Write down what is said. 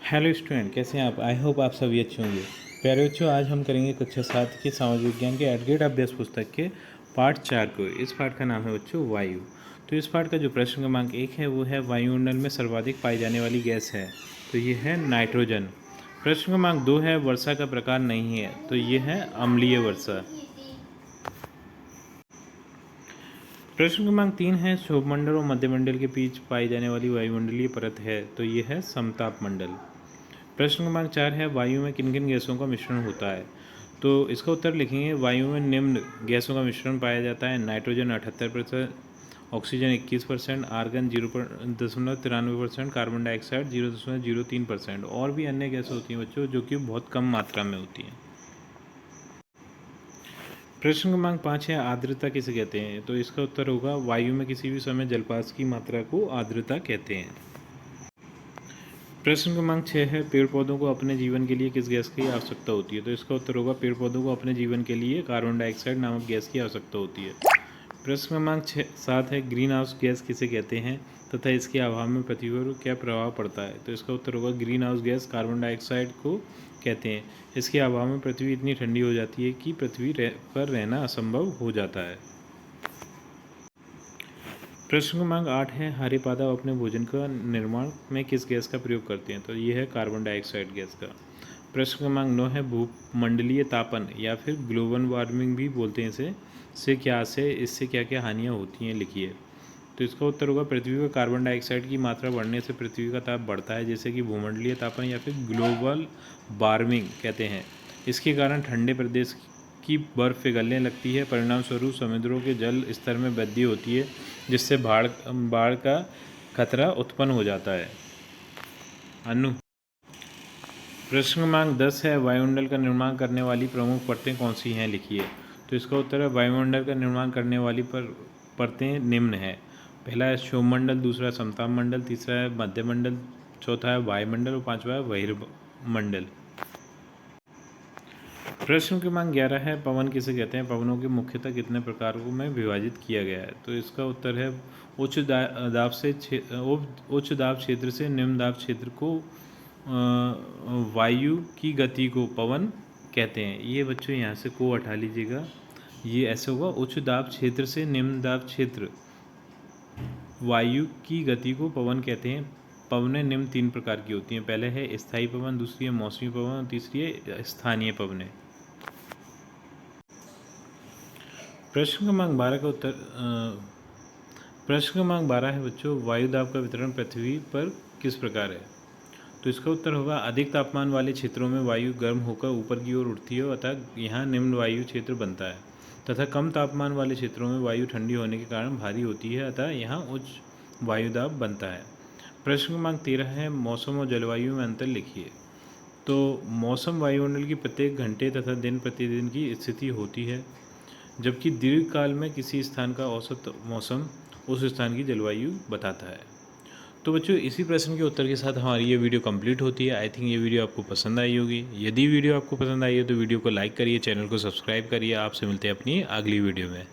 Hello student, कैसे हैं आप? आई होप आप सभी अच्छे होंगे। प्यारे बच्चों, आज हम करेंगे कक्षा 7 की सामाजिक विज्ञान के एडग्रेड अभ्यास पुस्तक के पाठ 4 को। इस पाठ का नाम है बच्चों वायु। तो इस पाठ का जो प्रश्न क्रमांक 1 है वो है वायुमंडल में सर्वाधिक पाई जाने वाली गैस है, तो ये है नाइट्रोजन। प्रश्न क्रमांक 2 है वर्षा का प्रकार नहीं है, तो ये है अम्लीय वर्षा। प्रश्न क्रमांक 3 है क्षोभमंडल और मध्यमंडल के बीच पाई जाने वाली वायुमंडलीय परत है, तो ये है समताप मंडल। प्रश्न क्रमांक 4 है वायु में किन किन गैसों का मिश्रण होता है, तो इसका उत्तर लिखेंगे वायु में निम्न गैसों का मिश्रण पाया जाता है। Nitrogen 78%, oxygen 21%, argon 0.93%, carbon dioxide 0.03%। और भी अन्य गैसें होती हैं बच्चों जो कि बहुत कम मात्रा में होती हैं। प्रश्न क्रमांक 5 है आर्द्रता किसे कहते हैं, तो इसका उत्तर होगा वायु में किसी भी समय जलवाष्प की मात्रा को आर्द्रता कहते हैं। प्रश्न क्रमांक 6 है पेड़ पौधों को अपने जीवन के लिए किस गैस की आवश्यकता होती है, तो इसका उत्तर होगा पेड़ पौधों को अपने जीवन के लिए कार्बन डाइऑक्साइड नामक गैस की आवश्यकता होती है। प्रश्न क्रमांक 7 है ग्रीन हाउस गैस किसे कहते हैं तथा इसके अभाव में पृथ्वी पर क्या प्रभाव पड़ता है, तो इसका उत्तर होगा green house gas carbon dioxide को कहते हैं। इसके अभाव में पृथ्वी इतनी ठंडी हो जाती है कि पृथ्वी पर रहना असंभव हो जाता है। प्रश्न क्रमांक 8 है हरे पादप अपने भोजन का निर्माण में किस गैस का प्रयोग करते हैं, तो ये है कार्बन डाइऑक्साइड गैस का। प्रश्न क्रमांक 9 है भूमंडलीय तापन या फिर ग्लोबल वार्मिंग भी बोलते हैं इसे, से क्या से इससे क्या क्या हानियाँ होती हैं, लिखिए। तो इसका उत्तर होगा पृथ्वी पर कार्बन डाइऑक्साइड की मात्रा बढ़ने से पृथ्वी का ताप बढ़ता है, जैसे कि भूमंडलीय तापन या फिर ग्लोबल वार्मिंग कहते हैं। इसके कारण ठंडे प्रदेश की बर्फ़ पिघलने लगती है, परिणाम स्वरूप समुद्रों के जल स्तर में वृद्धि होती है, जिससे बाढ़ का खतरा उत्पन्न हो जाता है। अनु प्रश्न क्रमांक 10 है वायुमंडल का निर्माण करने वाली प्रमुख परतें कौन सी हैं, लिखिए। तो इसका उत्तर है वायुमंडल का निर्माण करने वाली परतें निम्न है। पहला है क्षोभमंडल, दूसरा समताप मंडल, तीसरा है मध्यमंडल, चौथा है वायुमंडल और पांचवा है बहिर्मंडल। प्रश्न क्रमांक 11 है पवन किसे कहते हैं, पवनों के मुख्यतः कितने प्रकारों में विभाजित किया गया है, तो इसका उत्तर है उच्च दाब क्षेत्र से निम्न दाब क्षेत्र को वायु की गति को पवन कहते हैं। ये बच्चों यहाँ से को हटा लीजिएगा, ये ऐसे होगा उच्च दाब क्षेत्र से निम्न दाब क्षेत्र वायु की गति को पवन कहते हैं। पवनें निम्न 3 प्रकार की होती हैं, पहले है स्थायी पवन, दूसरी है मौसमी पवन और तीसरी है स्थानीय पवनें। प्रश्न क्रमांक 12 का उत्तर प्रश्न क्रमांक 12 है बच्चों वायु दाब का वितरण पृथ्वी पर किस प्रकार है, तो इसका उत्तर होगा अधिक तापमान वाले क्षेत्रों में वायु गर्म होकर ऊपर की ओर उठती है अतः यहाँ निम्न वायु क्षेत्र बनता है, तथा कम तापमान वाले क्षेत्रों में वायु ठंडी होने के कारण भारी होती है अतः यहाँ उच्च वायु दाब बनता है। प्रश्न क्रमांक 13 है मौसम और जलवायु में अंतर लिखिए। तो मौसम वायुमंडल की प्रत्येक घंटे तथा दिन प्रतिदिन की स्थिति होती है, जबकि दीर्घकाल में किसी स्थान का औसत मौसम उस स्थान की जलवायु बताता है। तो बच्चों इसी प्रश्न के उत्तर के साथ हमारी ये वीडियो कंप्लीट होती है। आई थिंक ये वीडियो आपको पसंद आई होगी। यदि वीडियो आपको पसंद आई है तो वीडियो को लाइक करिए, चैनल को सब्सक्राइब करिए। आपसे मिलते हैं अपनी अगली वीडियो में।